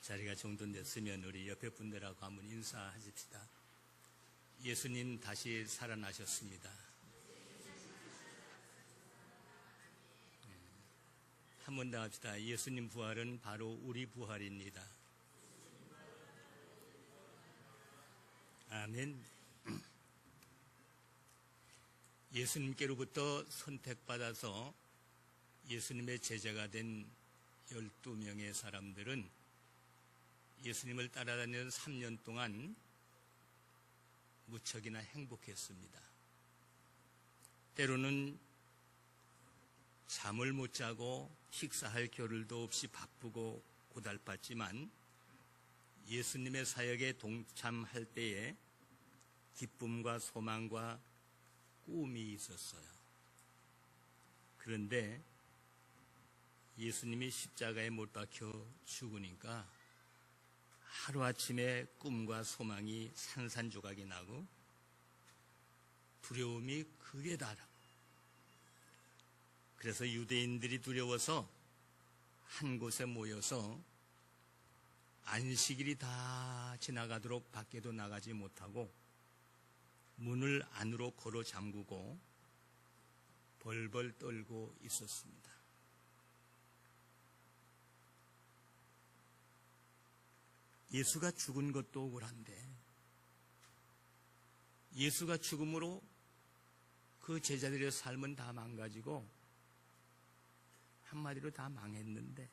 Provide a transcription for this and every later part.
자리가 정돈됐으면 우리 옆에 분들하고 한번 인사하십시다. 예수님 다시 살아나셨습니다. 한 번 더 합시다. 예수님 부활은 바로 우리 부활입니다. 아멘. 예수님께로부터 선택받아서 예수님의 제자가 된 12명의 사람들은 예수님을 따라다니는 3년 동안 무척이나 행복했습니다. 때로는 잠을 못 자고 식사할 겨를도 없이 바쁘고 고달팠지만 예수님의 사역에 동참할 때에 기쁨과 소망과 꿈이 있었어요. 그런데 예수님이 십자가에 못 박혀 죽으니까 하루아침에 꿈과 소망이 산산조각이 나고 두려움이 극에 달아. 그래서 유대인들이 두려워서 한 곳에 모여서 안식일이 다 지나가도록 밖에도 나가지 못하고 문을 안으로 걸어 잠그고 벌벌 떨고 있었습니다. 예수가 죽은 것도 억울한데 예수가 죽음으로 그 제자들의 삶은 다 망가지고 한마디로 다 망했는데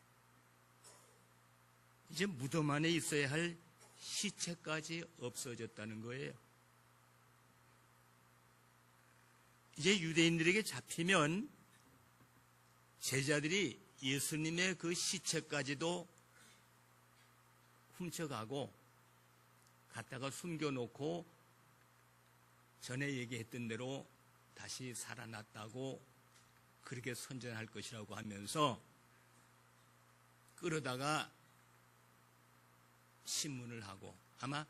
이제 무덤 안에 있어야 할 시체까지 없어졌다는 거예요. 이제 유대인들에게 잡히면 제자들이 예수님의 그 시체까지도 훔쳐가고 갖다가 숨겨놓고 전에 얘기했던 대로 다시 살아났다고 그렇게 선전할 것이라고 하면서 끌어다가 신문을 하고 아마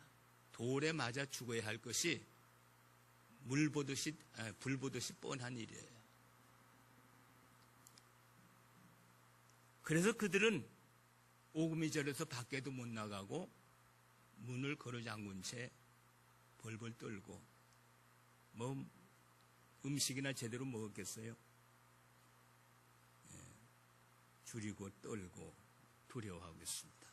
돌에 맞아 죽어야 할 것이 불 보듯이 뻔한 일이에요. 그래서 그들은 오금이 저려서 밖에도 못 나가고 문을 걸어 잠근 채 벌벌 떨고 뭐 음식이나 제대로 먹었겠어요? 줄이고 떨고 두려워하고 있습니다.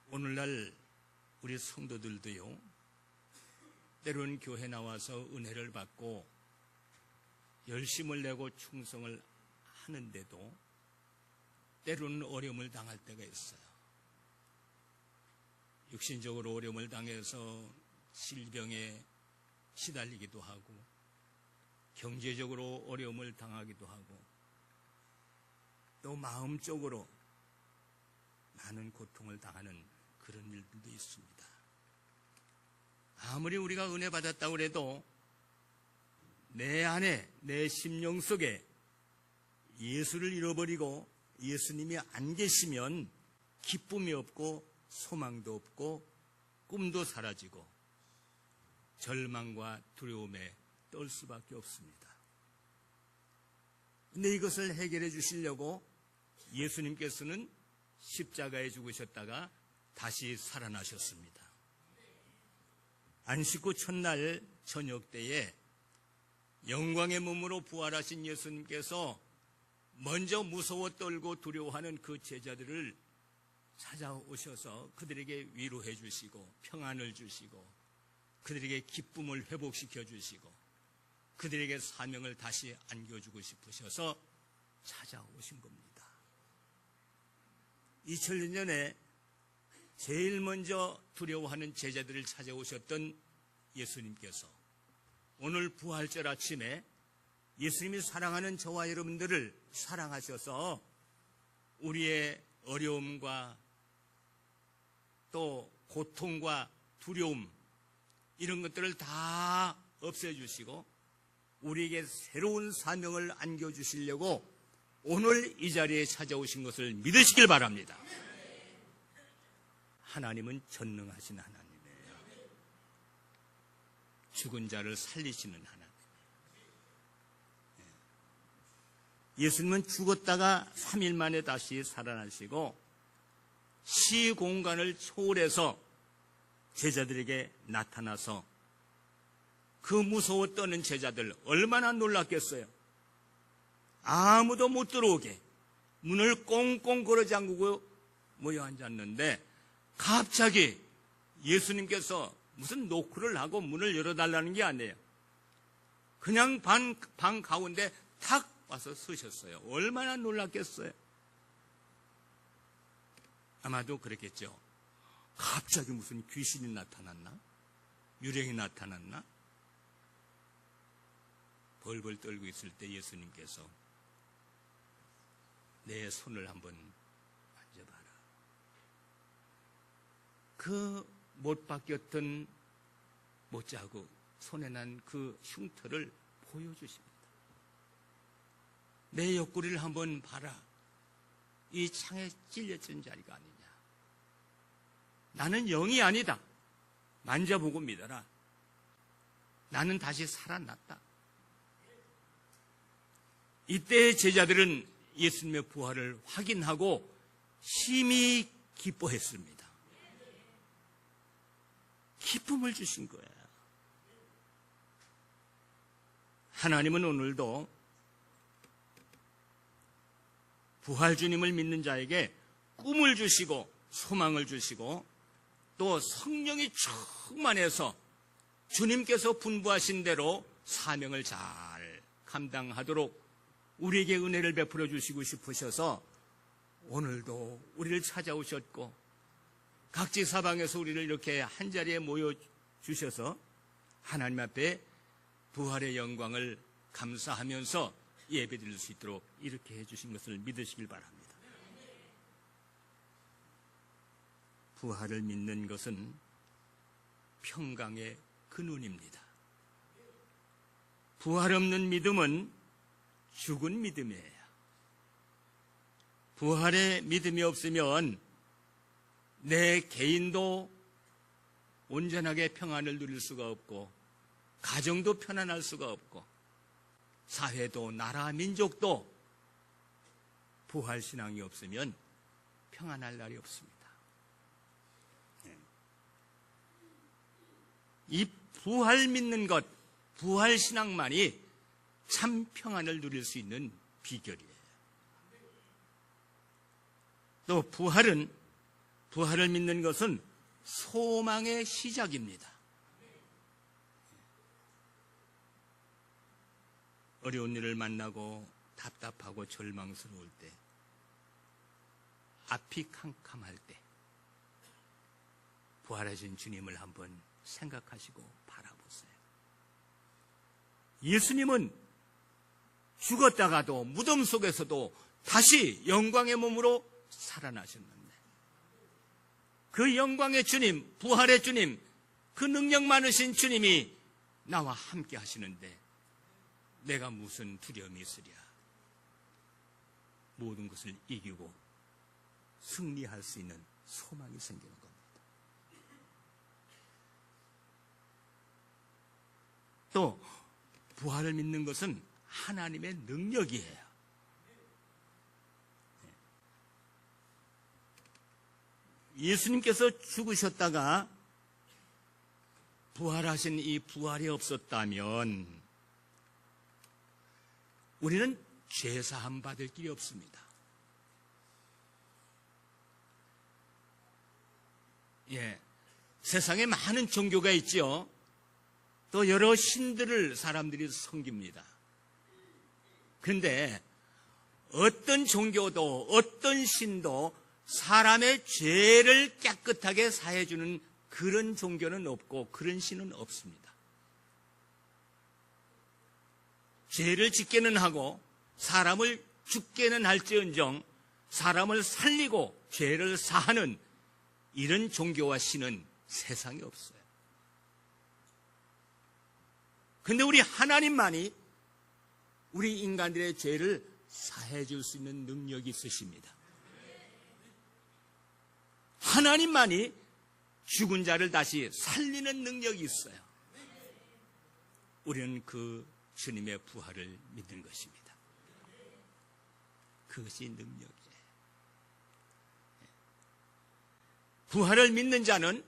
오늘날 우리 성도들도요, 때로는 교회 나와서 은혜를 받고 열심을 내고 충성을 하는데도 때로는 어려움을 당할 때가 있어요. 육신적으로 어려움을 당해서 질병에 시달리기도 하고 경제적으로 어려움을 당하기도 하고 또 마음적으로 많은 고통을 당하는 그런 일들도 있습니다. 아무리 우리가 은혜 받았다고 해도 내 안에 내 심령 속에 예수를 잃어버리고 예수님이 안 계시면 기쁨이 없고 소망도 없고 꿈도 사라지고 절망과 두려움에 떨 수밖에 없습니다. 근데 이것을 해결해 주시려고 예수님께서는 십자가에 죽으셨다가 다시 살아나셨습니다. 안식 후 첫날 저녁 때에 영광의 몸으로 부활하신 예수님께서 먼저 무서워 떨고 두려워하는 그 제자들을 찾아오셔서 그들에게 위로해 주시고 평안을 주시고 그들에게 기쁨을 회복시켜 주시고 그들에게 사명을 다시 안겨주고 싶으셔서 찾아오신 겁니다. 2000년 전에 제일 먼저 두려워하는 제자들을 찾아오셨던 예수님께서 오늘 부활절 아침에 예수님이 사랑하는 저와 여러분들을 사랑하셔서 우리의 어려움과 또 고통과 두려움 이런 것들을 다 없애주시고 우리에게 새로운 사명을 안겨주시려고 오늘 이 자리에 찾아오신 것을 믿으시길 바랍니다. 하나님은 전능하신 하나님이에요. 죽은 자를 살리시는 하나님. 예수님은 죽었다가 3일 만에 다시 살아나시고 시공간을 초월해서 제자들에게 나타나서 그 무서워 떠는 제자들 얼마나 놀랐겠어요. 아무도 못 들어오게 문을 꽁꽁 걸어 잠그고 모여 앉았는데 갑자기 예수님께서 무슨 노크를 하고 문을 열어달라는 게 아니에요. 그냥 방 가운데 탁 와서 서셨어요. 얼마나 놀랐겠어요. 아마도 그랬겠죠. 갑자기 무슨 귀신이 나타났나? 유령이 나타났나? 벌벌 떨고 있을 때 예수님께서 내 손을 한번 만져봐라. 그 못 바뀌었던 못자국 손에 난 그 흉터를 보여주십니다. 내 옆구리를 한번 봐라. 이 창에 찔렸던 자리가 아니냐. 나는 영이 아니다. 만져보고 믿어라. 나는 다시 살아났다. 이때 제자들은 예수님의 부활을 확인하고 심히 기뻐했습니다. 기쁨을 주신 거예요. 하나님은 오늘도 부활 주님을 믿는 자에게 꿈을 주시고 소망을 주시고 또 성령이 충만해서 주님께서 분부하신 대로 사명을 잘 감당하도록 우리에게 은혜를 베풀어 주시고 싶으셔서 오늘도 우리를 찾아오셨고 각지 사방에서 우리를 이렇게 한자리에 모여주셔서 하나님 앞에 부활의 영광을 감사하면서 예배드릴 수 있도록 이렇게 해주신 것을 믿으시길 바랍니다. 부활을 믿는 것은 평강의 근원입니다. 부활 없는 믿음은 죽은 믿음이에요. 부활의 믿음이 없으면 내 개인도 온전하게 평안을 누릴 수가 없고 가정도 편안할 수가 없고 사회도 나라 민족도 부활신앙이 없으면 평안할 날이 없습니다. 이 부활 믿는 것, 부활신앙만이 참 평안을 누릴 수 있는 비결이에요. 또 부활을 믿는 것은 소망의 시작입니다. 어려운 일을 만나고 답답하고 절망스러울 때, 앞이 캄캄할 때 부활하신 주님을 한번 생각하시고 바라보세요. 예수님은 죽었다가도 무덤 속에서도 다시 영광의 몸으로 살아나셨는데 그 영광의 주님, 부활의 주님, 그 능력 많으신 주님이 나와 함께 하시는데 내가 무슨 두려움이 있으랴. 모든 것을 이기고 승리할 수 있는 소망이 생기는 겁니다. 또 부활을 믿는 것은 하나님의 능력이에요. 예수님께서 죽으셨다가 부활하신 이 부활이 없었다면 우리는 죄사함 받을 길이 없습니다. 세상에 많은 종교가 있죠. 또 여러 신들을 사람들이 섬깁니다. 그런데 어떤 종교도 어떤 신도 사람의 죄를 깨끗하게 사해주는 그런 종교는 없고 그런 신은 없습니다. 죄를 짓게는 하고 사람을 죽게는 할지언정 사람을 살리고 죄를 사하는 이런 종교와 신은 세상에 없어요. 그런데 우리 하나님만이 우리 인간들의 죄를 사해 줄 수 있는 능력이 있으십니다. 하나님만이 죽은 자를 다시 살리는 능력이 있어요. 우리는 그 주님의 부활을 믿는 것입니다. 그것이 능력이에요. 부활을 믿는 자는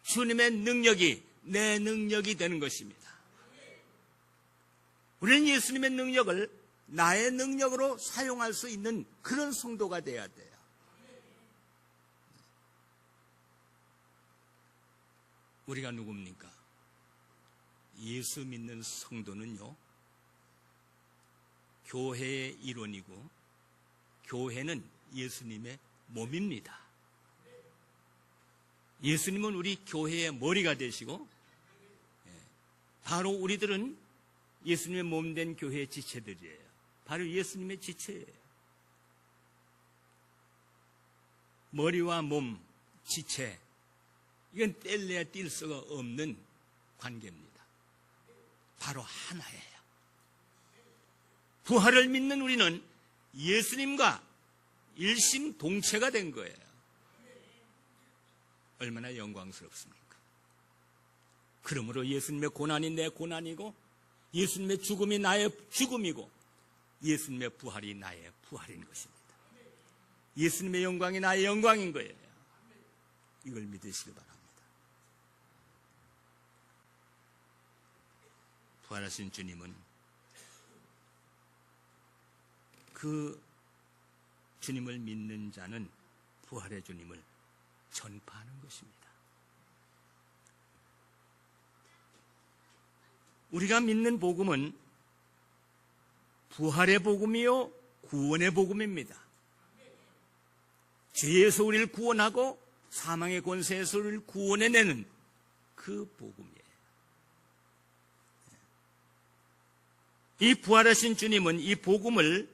주님의 능력이 내 능력이 되는 것입니다. 우리는 예수님의 능력을 나의 능력으로 사용할 수 있는 그런 성도가 돼야 돼요. 우리가 누굽니까? 예수 믿는 성도는요, 교회의 일원이고 교회는 예수님의 몸입니다. 예수님은 우리 교회의 머리가 되시고 바로 우리들은 예수님의 몸된 교회의 지체들이에요. 바로 예수님의 지체예요. 머리와 몸, 지체, 이건 뗄래야 뗄 수가 없는 관계입니다. 바로 하나예요. 부활을 믿는 우리는 예수님과 일심동체가 된 거예요. 얼마나 영광스럽습니까? 그러므로 예수님의 고난이 내 고난이고 예수님의 죽음이 나의 죽음이고 예수님의 부활이 나의 부활인 것입니다. 예수님의 영광이 나의 영광인 거예요. 이걸 믿으시기 바랍니다. 부활하신 주님은 그 주님을 믿는 자는 부활의 주님을 전파하는 것입니다. 우리가 믿는 복음은 부활의 복음이요 구원의 복음입니다. 죄에서 우리를 구원하고 사망의 권세에서 우리를 구원해내는 그 복음이에요. 이 부활하신 주님은 이 복음을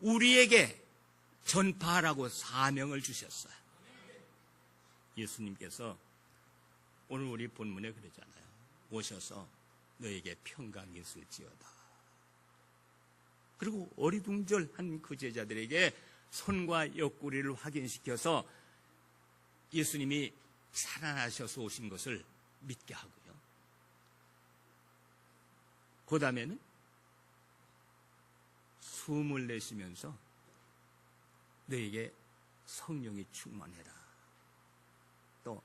우리에게 전파하라고 사명을 주셨어요. 예수님께서 오늘 우리 본문에 그러잖아요. 오셔서 너에게 평강이 있을지어다. 그리고 어리둥절한 그 제자들에게 손과 옆구리를 확인시켜서 예수님이 살아나셔서 오신 것을 믿게 하고요. 그 다음에는 숨을 내쉬면서 너에게 성령이 충만해라. 또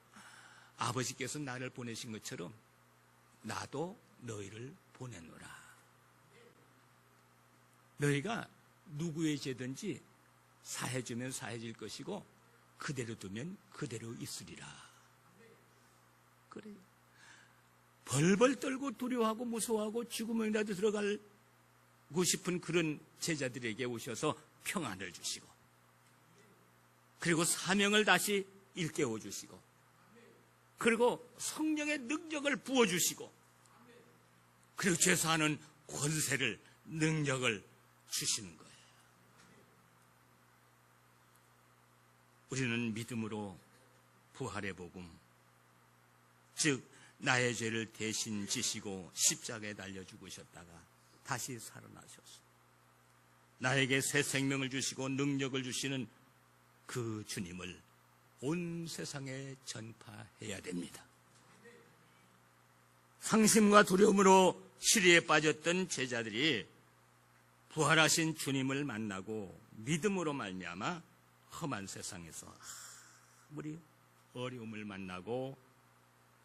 아버지께서 나를 보내신 것처럼 나도 너희를 보내노라. 너희가 누구의 죄든지 사해주면 사해질 것이고 그대로 두면 그대로 있으리라. 그래요. 벌벌 떨고 두려워하고 무서워하고 죽음이라도 들어가고 싶은 그런 제자들에게 오셔서 평안을 주시고 그리고 사명을 다시 일깨워 주시고 그리고 성령의 능력을 부어주시고 그리고 죄사하는 권세를 능력을 주시는 거예요. 우리는 믿음으로 부활의 복음, 즉 나의 죄를 대신 지시고 십자가에 달려 죽으셨다가 다시 살아나셨어. 나에게 새 생명을 주시고 능력을 주시는 그 주님을 온 세상에 전파해야 됩니다. 상심과 두려움으로 시리에 빠졌던 제자들이 부활하신 주님을 만나고 믿음으로 말미암아 험한 세상에서 아무리 어려움을 만나고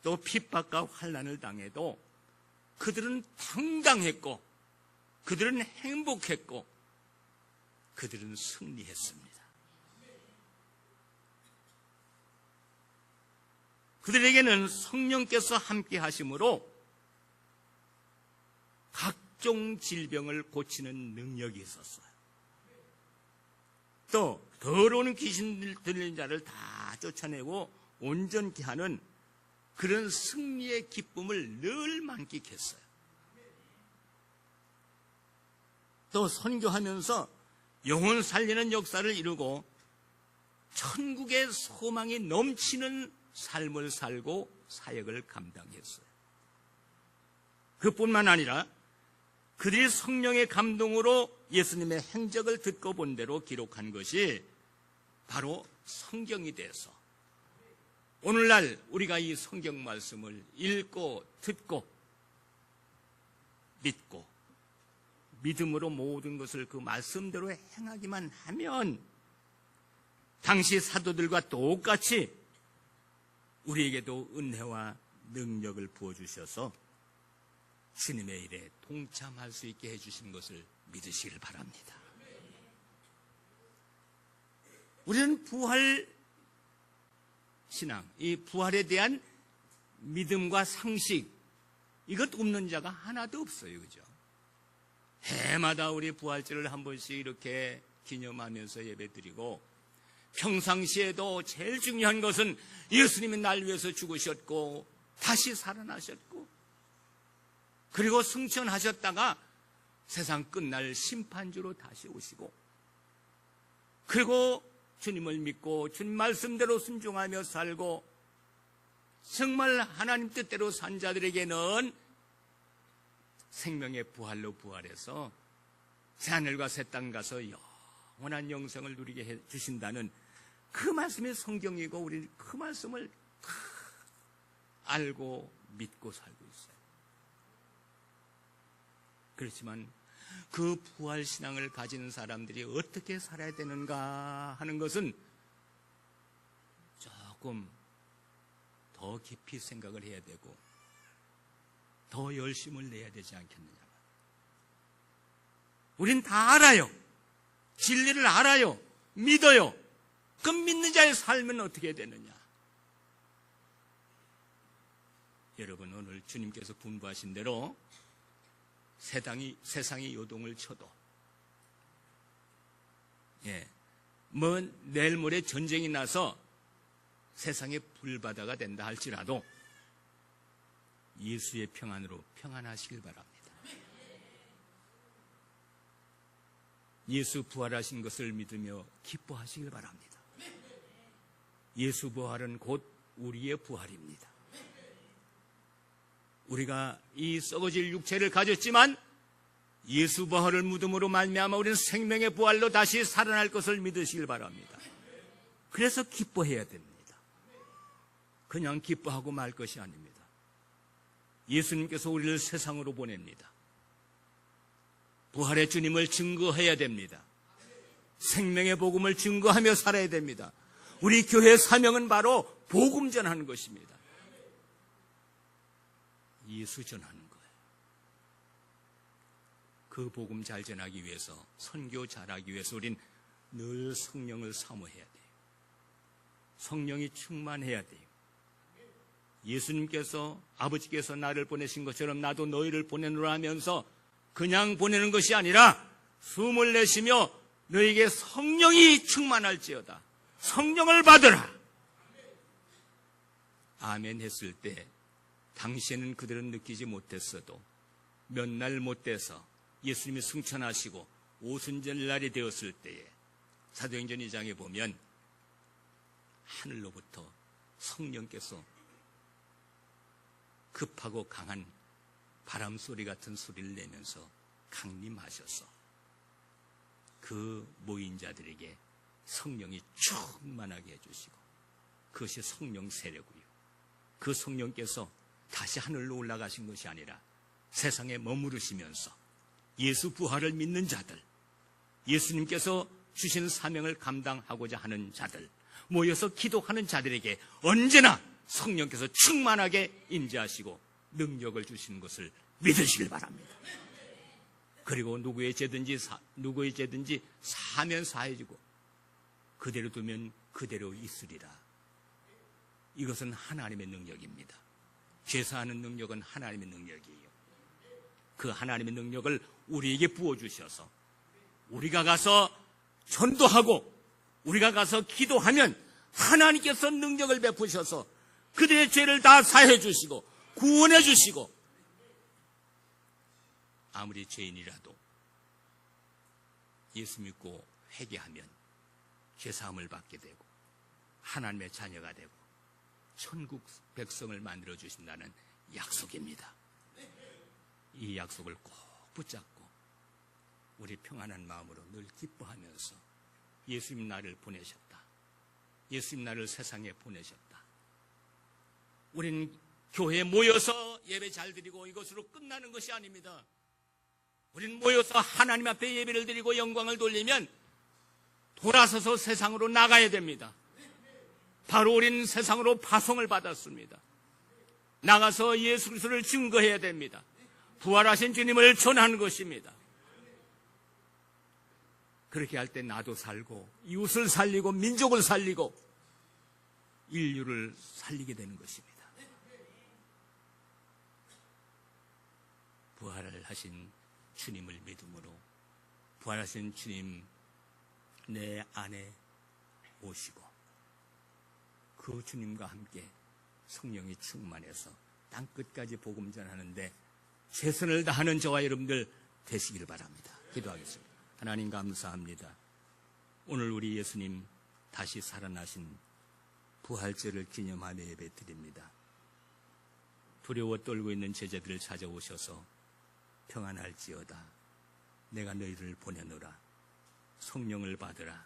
또 핍박과 환난을 당해도 그들은 당당했고 그들은 행복했고 그들은 승리했습니다. 그들에게는 성령께서 함께 하심으로 각종 질병을 고치는 능력이 있었어요. 또 더러운 귀신 들린 자를 다 쫓아내고 온전케 하는 그런 승리의 기쁨을 늘 만끽했어요. 또 선교하면서 영혼 살리는 역사를 이루고 천국의 소망이 넘치는 삶을 살고 사역을 감당했어요. 그뿐만 아니라 그들이 성령의 감동으로 예수님의 행적을 듣고 본 대로 기록한 것이 바로 성경이 돼서 오늘날 우리가 이 성경 말씀을 읽고 듣고 믿고 믿음으로 모든 것을 그 말씀대로 행하기만 하면 당시 사도들과 똑같이 우리에게도 은혜와 능력을 부어주셔서 주님의 일에 동참할 수 있게 해주신 것을 믿으시길 바랍니다. 우리는 부활 신앙, 이 부활에 대한 믿음과 상식, 이것 없는 자가 하나도 없어요. 그죠? 해마다 우리 부활절을 한 번씩 이렇게 기념하면서 예배드리고, 평상시에도 제일 중요한 것은 예수님이 날 위해서 죽으셨고 다시 살아나셨고, 그리고 승천하셨다가 세상 끝날 심판주로 다시 오시고, 그리고 주님을 믿고 주님 말씀대로 순종하며 살고 정말 하나님 뜻대로 산 자들에게는 생명의 부활로 부활해서 새하늘과 새 땅 가서 영원한 영생을 누리게 해주신다는 그 말씀이 성경이고, 우리는 그 말씀을 다 알고 믿고 살고 있어요. 그렇지만 그 부활신앙을 가진 사람들이 어떻게 살아야 되는가 하는 것은 조금 더 깊이 생각을 해야 되고 더 열심을 내야 되지 않겠느냐. 우린 다 알아요. 진리를 알아요. 믿어요. 그 믿는 자의 삶은 어떻게 되느냐. 여러분, 오늘 주님께서 분부하신 대로 세상이 요동을 쳐도, 내일 모레 전쟁이 나서 세상에 불바다가 된다 할지라도 예수의 평안으로 평안하시길 바랍니다. 예수 부활하신 것을 믿으며 기뻐하시길 바랍니다. 예수 부활은 곧 우리의 부활입니다. 우리가 이 썩어질 육체를 가졌지만 예수 부활을 믿음으로 말미암아 우리는 생명의 부활로 다시 살아날 것을 믿으시길 바랍니다. 그래서 기뻐해야 됩니다. 그냥 기뻐하고 말 것이 아닙니다. 예수님께서 우리를 세상으로 보냅니다. 부활의 주님을 증거해야 됩니다. 생명의 복음을 증거하며 살아야 됩니다. 우리 교회의 사명은 바로 복음 전하는 것입니다. 예수 전하는 거예요. 그 복음 잘 전하기 위해서, 선교 잘하기 위해서 우린 늘 성령을 사모해야 돼요. 성령이 충만해야 돼요. 예수님께서, 아버지께서 나를 보내신 것처럼 나도 너희를 보내노라 하면서 그냥 보내는 것이 아니라 숨을 내쉬며 너희에게 성령이 충만할지어다. 성령을 받으라. 아멘 했을 때 당시에는 그들은 느끼지 못했어도 몇 날 못 돼서 예수님이 승천하시고 오순절날이 되었을 때에 사도행전 2장에 보면 하늘로부터 성령께서 급하고 강한 바람 소리 같은 소리를 내면서 강림하셔서 그 모인 자들에게 성령이 충만하게 해주시고, 그것이 성령 세례고요. 그 성령께서 다시 하늘로 올라가신 것이 아니라 세상에 머무르시면서 예수 부활을 믿는 자들, 예수님께서 주신 사명을 감당하고자 하는 자들, 모여서 기도하는 자들에게 언제나 성령께서 충만하게 임재하시고 능력을 주시는 것을 믿으시길 바랍니다. 그리고 누구의 죄든지 사면 사해지고 그대로 두면 그대로 있으리라. 이것은 하나님의 능력입니다. 죄사하는 능력은 하나님의 능력이에요. 그 하나님의 능력을 우리에게 부어주셔서 우리가 가서 전도하고 우리가 가서 기도하면 하나님께서 능력을 베푸셔서 그들의 죄를 다 사해 주시고 구원해 주시고, 아무리 죄인이라도 예수 믿고 회개하면 죄사함을 받게 되고 하나님의 자녀가 되고 천국 백성을 만들어 주신다는 약속입니다. 이 약속을 꼭 붙잡고 우리 평안한 마음으로 늘 기뻐하면서 예수님 나를 보내셨다. 예수님 나를 세상에 보내셨다. 우리는 교회에 모여서 예배 잘 드리고 이것으로 끝나는 것이 아닙니다. 우리는 모여서 하나님 앞에 예배를 드리고 영광을 돌리면 돌아서서 세상으로 나가야 됩니다. 바로 우리는 세상으로 파송을 받았습니다. 나가서 예수 그리스도를 증거해야 됩니다. 부활하신 주님을 전하는 것입니다. 그렇게 할 때 나도 살고 이웃을 살리고 민족을 살리고 인류를 살리게 되는 것입니다. 부활을 하신 주님을 믿음으로 부활하신 주님 내 안에 오시고 그 주님과 함께 성령이 충만해서 땅끝까지 복음 전하는데 최선을 다하는 저와 여러분들 되시기를 바랍니다. 기도하겠습니다. 하나님 감사합니다. 오늘 우리 예수님 다시 살아나신 부활절을 기념하며 예배드립니다. 두려워 떨고 있는 제자들을 찾아오셔서 평안할지어다. 내가 너희를 보내노라. 성령을 받으라.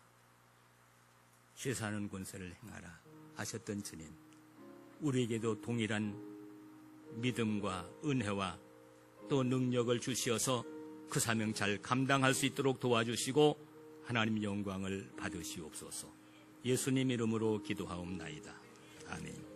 죄 사는 권세를 행하라 하셨던 주님, 우리에게도 동일한 믿음과 은혜와 또 능력을 주시어서 그 사명 잘 감당할 수 있도록 도와주시고 하나님 영광을 받으시옵소서. 예수님 이름으로 기도하옵나이다. 아멘.